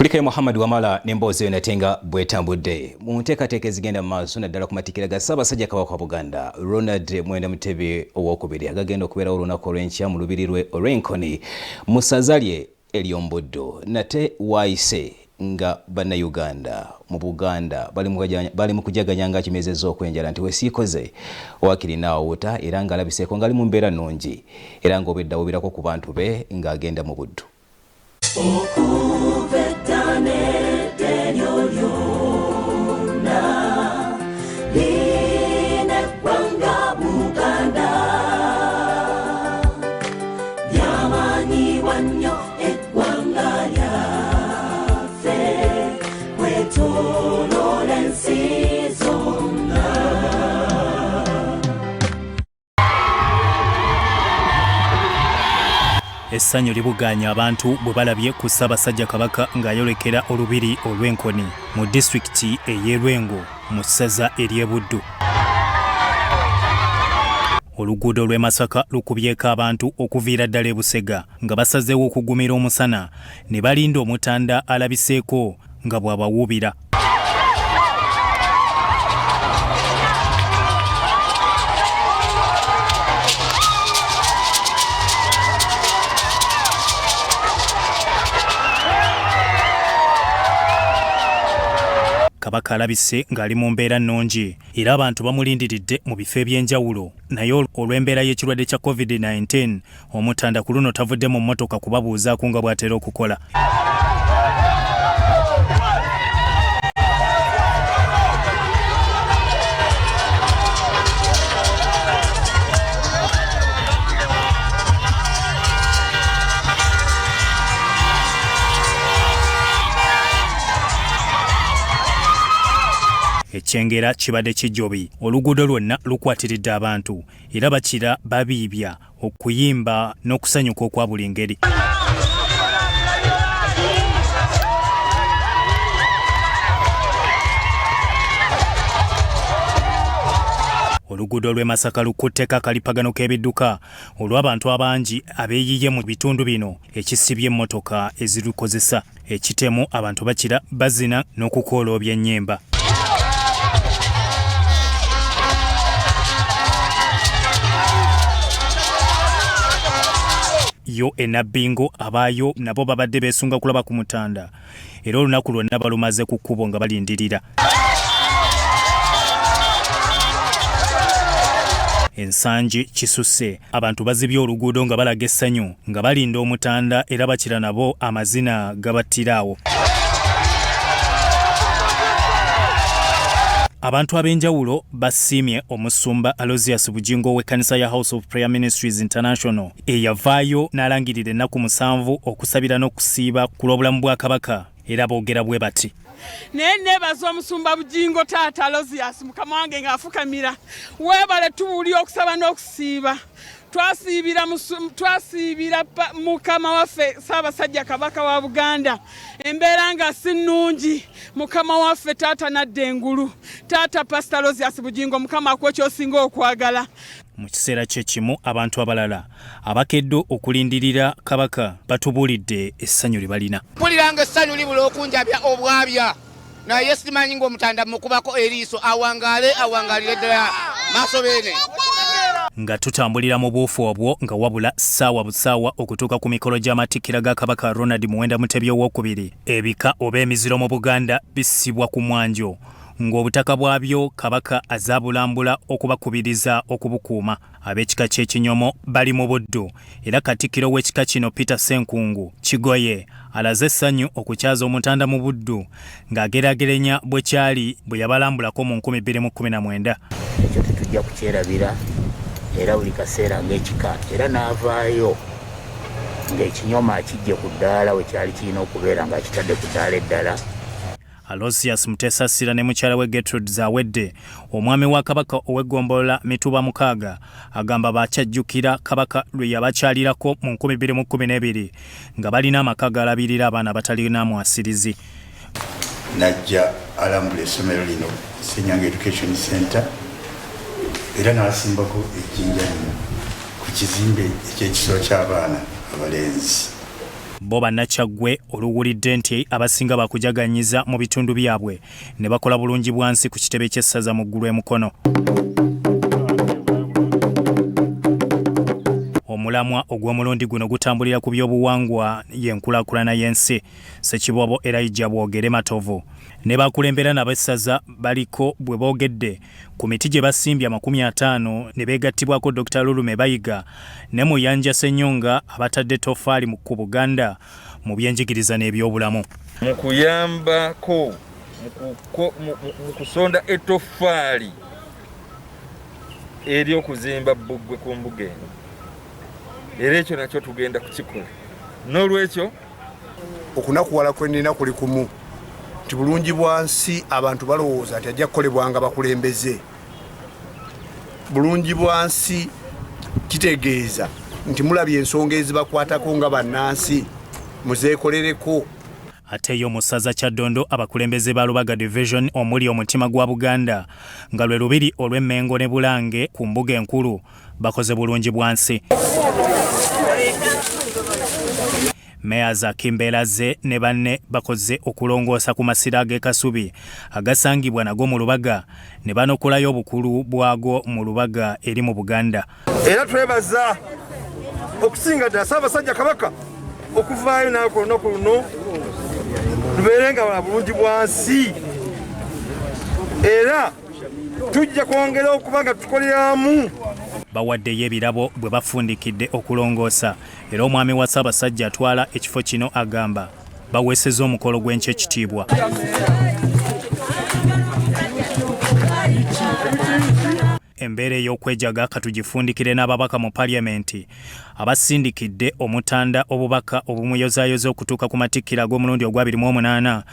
Kulikayo Muhammad Wamala nembozi enatenga bwetambudde mu nteekateeka ezigenda mu maaso naddala ku matikkira ga Ssaabasajja Kabaka wa Buganda Ronald Mwenda Mutebi owokubiri agagenda okubeerawo olunaku olw'enkya mu lubiri lwe olw'Enkoni mu ssaza lye ery'Ombuddo nate waayise nga bannayuganda mu Buganda bali mu kujaganya nga kimezezza okwenjala nti wesiikoze wakiri naawuuta era ng'alabiseeko ng'ali mu mbeera nnungi era ng'obeddawo birako ku bantu be ng'agenda mu buddu. Essanyu libuganya abantu bwe balabye ku Ssaabasajja Kabaka ng'ayolekera olubiri olw'Enkoni mu disitulikiti ey'Erwengo mu ssaza ery'e Buddu. Oluguudo lw'e Masaka lukubyeko abantu okuviira ddala e Busega nga basazeewo okugumira omusana ne balinda omutanda alabiseeko nga bw'abawuubira. Kabaka alabise ng'ali mu mbeera nnungi era abantu bamulindiridde mu bifo eby'enjawulo naye olw'embeera y'ekirwadde kya COVID-19 omutanda ku luno tavudde mu mmotoka kubabuuzaako nga bw'atera okukola. Ekyengera kibadde kijjobi oluguudo lwonna lukwatiridde abantu era bakira babiibya okuyimba n'okusanyuka okwa buli ngeri. Oluguudo lw'e Masaka lukutteko akalipagano k'ebidduka olw'abantu abangi abeeyiye mu bitundu bino ekisibye emmotoka ezirukozesa. Ekitemu abantu bakira bazina n'okukooloobya ennyimba. Yo enabbingo abaayo nabo babadde beesunga kulaba ku mutanda era olunaku lwonna balumaze ku kkubo nga balindirira. Ensangi kisusse abantu bazibye oluguudo nga balaga essanyu nga balinda omutanda era bakira nabo amazina gabattiraawo. Abantu ab'enjawulo basiimye omusumba Aloysius Bujingo w'ekkanisa ya House of Prayer Ministries International eyavaayo n'alangirira ennaku 7 okusabira n'okusiiba ku lw'obulamu bwa Kabaka era boogera bwe bati. Nebaza omusumba Bujingo taata Aloysius mukama wange ng'afukamira weebale tuwulira okusaba n'okusiiba twasiibira mukama waffe Ssaabasajja Kabaka wa Buganda embeera nga si nnungi mukama waffe taata nadda engulu taata Pastor Aloysius Bujingo mukama akuwe ky'osinga okwagala. Mu kiseera kye kimu abantu abalala abakedde okulindirira Kabaka batubuulidde essanyu lye balina. Mpuliranga essanyu libula okunjabya obwabya naye simanyi ng'omutanda mukubako eriiso awangalire ddala maaso beene. Nga tutambulira mu buufu obwo nga wabula ssaawa busaawa okutuuka ku mikolo gy'amatikkira ga Kabaka Ronald Mwenda Mutebi owokubiri ebika oba emiziro mu Buganda bissibwa ku mwanjo ng'obutaka bwabyo Kabaka azaabulambula okubakubiriza okubukuuma. Ab'ekika ky'Ekinyomo bali mu Buddu era Katikkiro w'ekika kino Peter Ssenkungu Kigoye alaze essanyu okukyaza omutanda mu Buddu ng'ageraageranya bwe kyali bwe yabalambulako mu 2019. Ekyo tetujja kukyerabira era buli kaseera ng'ekika era n'avaayo ng'Ekinyoma akijje ku ddaala we kyali kirina okubeera ng'akitadde ku ddaala eddala. Aloysius Mutesasira ne mukyala we Gertrude Zawedde omwami wa Kabaka ow'eggombolola Mituba 6 agamba bakyajjukira Kabaka lwe yabakyalirako mu 2012 nga balina amaka galabirira abaana batalina mwasirizi. Najja alambula essomero lino Senyanga Education Center era n'asimbako ejjinja lino ku kizimbe eky'ekisolo ky'abaana abalenzi bo bannakyagwe oluwulidde nti abasinga bakujaganyiza mu bitundu byabwe ne bakola bulungi bwansi ku kitebe ky'essaza mu ggulu emukono. Omulamwa ogw'omulundi guno gutambulira ku by'obuwangwa y'enkulaakulana y'ensi. Ssekibobo Elijah Bwogere Matovu ne bakulembera n'abessaza baliko bwe boogedde ku miti gye basimbye 50 ne beegattibwako Dr. Lulume Bayiga ne Muyanja Ssenyonga abatadde toffaali ku Buganda mu byenjigiriza n'ebyobulamu. Mu kuyambako mu kusonda ettoffaali ery'okuzimba Bbugwe ku mbuga eno. Era ekyo nakyo tugenda kukikola. N'olwekyo okunakuwala kwenina kuli kumu nti bulungi bwansi abantu balowooza nti ajja kukolebwanga bakulembeze. Bulungi bwansi kitegeeza nti mulabye ensonga ezibakwatako nga bannansi muzeekolereko. Ate yo musaza Kyaddondo abakulembeze ba Lubaga Division omuli omutima gwa Buganda nga lwe lubiri olw'Emmengo ne Bulange ku mbuga enkulu bakoze bulungi bwansi. Mayors Akimbelaze ne banne bakoze okulongoosa ku masira g'e Kasubi agasangibwa nago mu Lubaga ne banokolayo obukulu bwago mu Lubaga eri mu Buganda. Era twebaza okusinga ddala Ssaabasajja Kabaka okuvaayo n'ako olunaku luno lubeerenga wala bulungi bwansi. Era tujja kwongera okuba nga tukoleramu. Bawaddeyo ebirabo bwe bafundikidde okulongoosa era omwami wa Ssaabasajja atwala ekifo kino agamba baweeseza omukolo gw'enkya ekitiibwa. Embeera ey'okwejaga katugifundikire n'ababaka mu Paliamenti abasindikidde omutanda obubaka obumuyozaayoza okutuuka ku matikkira ag'omulundi ogwa 28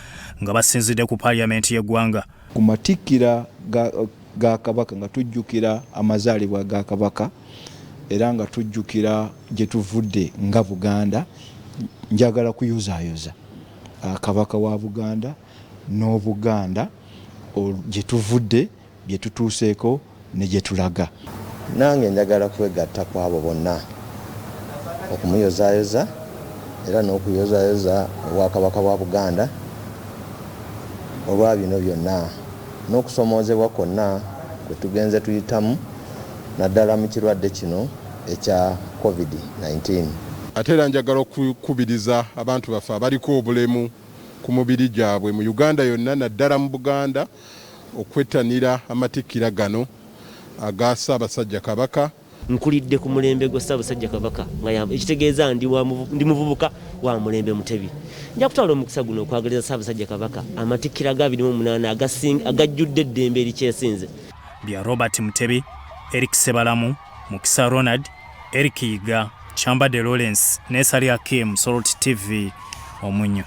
nga basinzidde ku Paliamenti y'eggwanga. Ku matikkira ga Kabaka nga tujjukira amazaalibwa ga Kabaka era nga tujjukira gye tuvudde nga Buganda, njagala kuyozaayoza Kabaka wa Buganda n'Obuganda gye tuvudde bye tutuuseeko ne gye tulaga. Nange njagala kwegatta ku abo bonna okumuyozaayoza era n'okuyozaayoza Obwakabaka bwa Buganda olwa bino byonna n'okusomoozebwa kwonna kwe tugenze tuyitamu naddala mu kirwadde kino ekya COVID-19. Ate era njagala okukubiriza abantu baffe abaliko obulemu ku mubiri gyabwe mu Uganda yonna naddala mu Buganda okwettanira amatikkira gano aga Ssaabasajja Kabaka. Nkulidde ku mulembe gwa Ssaabasajja Kabaka nga ekitegeeza ndi muvubuka wa mulembe Mutebi. Nja kutwala omukisa guno okwagaliza Ssaabasajja Kabaka amatikkira ga 28 agajjudde eddembe erikyesinze. Bya Robert Mutebi, Eric Sebalamu, Mukisa Ronald, Eric Yiga, Chamba de Lawrence, Nesali Akim, Salt TV, Omunyo.